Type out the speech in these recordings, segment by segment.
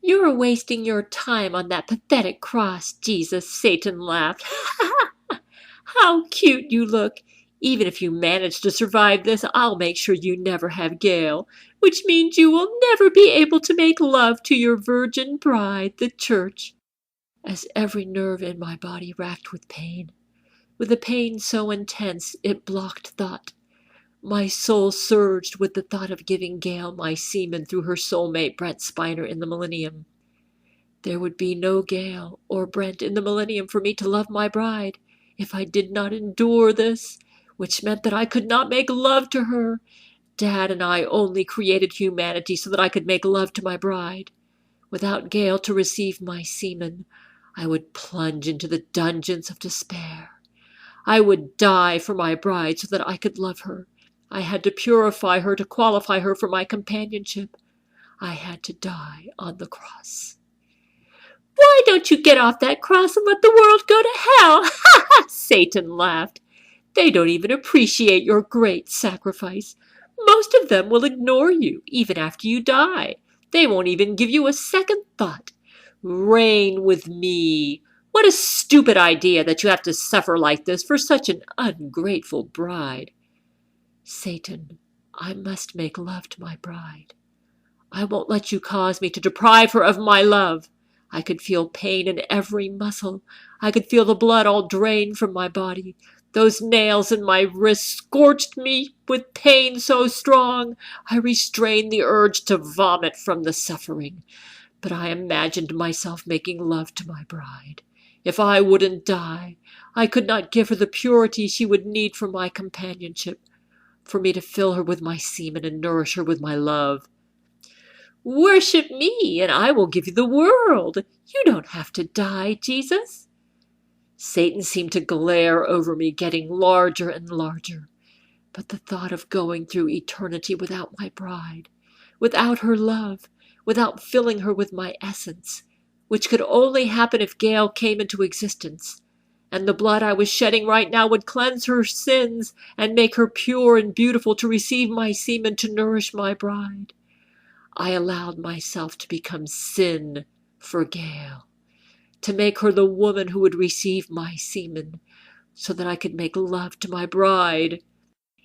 You're wasting your time on that pathetic cross, Jesus, Satan laughed. How cute you look. Even if you manage to survive this, I'll make sure you never have Gail, which means you will never be able to make love to your virgin bride, the church. As every nerve in my body racked with a pain so intense it blocked thought, my soul surged with the thought of giving Gail my semen through her soulmate Brent Spiner in the millennium. There would be no Gail or Brent in the millennium for me to love my bride if I did not endure this, which meant that I could not make love to her. Dad and I only created humanity so that I could make love to my bride. Without Gail to receive my semen, I would plunge into the dungeons of despair. I would die for my bride so that I could love her. I had to purify her to qualify her for my companionship. I had to die on the cross. Why don't you get off that cross and let the world go to hell? Ha ha! Satan laughed. They don't even appreciate your great sacrifice. Most of them will ignore you, even after you die. They won't even give you a second thought. Reign with me. What a stupid idea that you have to suffer like this for such an ungrateful bride. Satan, I must make love to my bride. I won't let you cause me to deprive her of my love. I could feel pain in every muscle. I could feel the blood all drain from my body. Those nails in my wrists scorched me with pain so strong. I restrained the urge to vomit from the suffering. But I imagined myself making love to my bride. If I wouldn't die, I could not give her the purity she would need for my companionship, for me to fill her with my semen and nourish her with my love. Worship me, and I will give you the world. You don't have to die, Jesus. Satan seemed to glare over me, getting larger and larger. But the thought of going through eternity without my bride, without her love, without filling her with my essence, which could only happen if Gail came into existence, and the blood I was shedding right now would cleanse her sins and make her pure and beautiful to receive my semen to nourish my bride. I allowed myself to become sin for Gail, to make her the woman who would receive my semen, so that I could make love to my bride.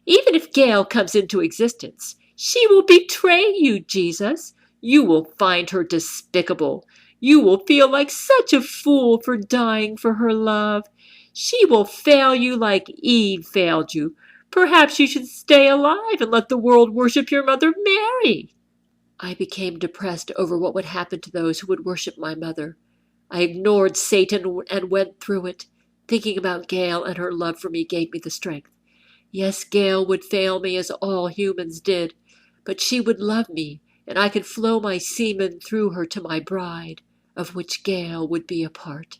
Even if Gail comes into existence, she will betray you, Jesus. You will find her despicable. You will feel like such a fool for dying for her love. She will fail you like Eve failed you. Perhaps you should stay alive and let the world worship your mother Mary. I became depressed over what would happen to those who would worship my mother. I ignored Satan and went through it. Thinking about Gail and her love for me gave me the strength. Yes, Gail would fail me as all humans did, but she would love me, and I could flow my semen through her to my bride, of which Gail would be a part.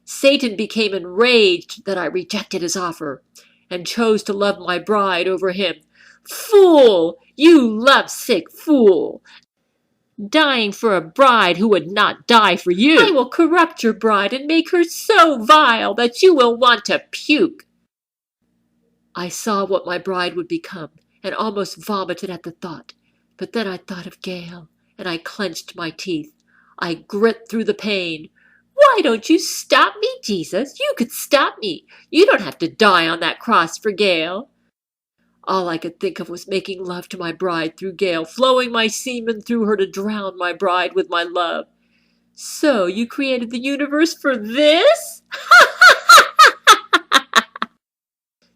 Satan became enraged that I rejected his offer, and chose to love my bride over him. Fool! You lovesick fool! Dying for a bride who would not die for you! I will corrupt your bride and make her so vile that you will want to puke. I saw what my bride would become, and almost vomited at the thought. But then I thought of Gail, and I clenched my teeth. I grit through the pain. Why don't you stop me, Jesus? You could stop me. You don't have to die on that cross for Gail. All I could think of was making love to my bride through Gail, flowing my semen through her to drown my bride with my love. So you created the universe for this?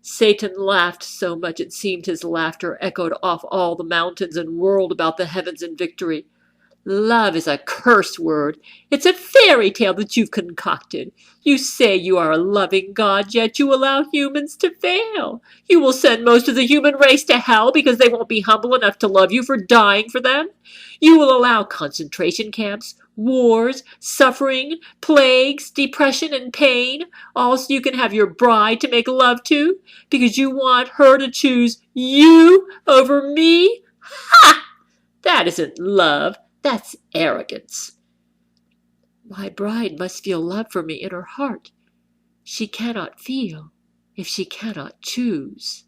Satan laughed so much it seemed his laughter echoed off all the mountains and whirled about the heavens in victory. Love is a curse word. It's a fairy tale that you've concocted. You say you are a loving God, yet you allow humans to fail. You will send most of the human race to hell because they won't be humble enough to love you for dying for them. You will allow concentration camps, wars, suffering, plagues, depression, and pain, all so you can have your bride to make love to, because you want her to choose you over me? Ha! That isn't love. That's arrogance. My bride must feel love for me in her heart. She cannot feel if she cannot choose.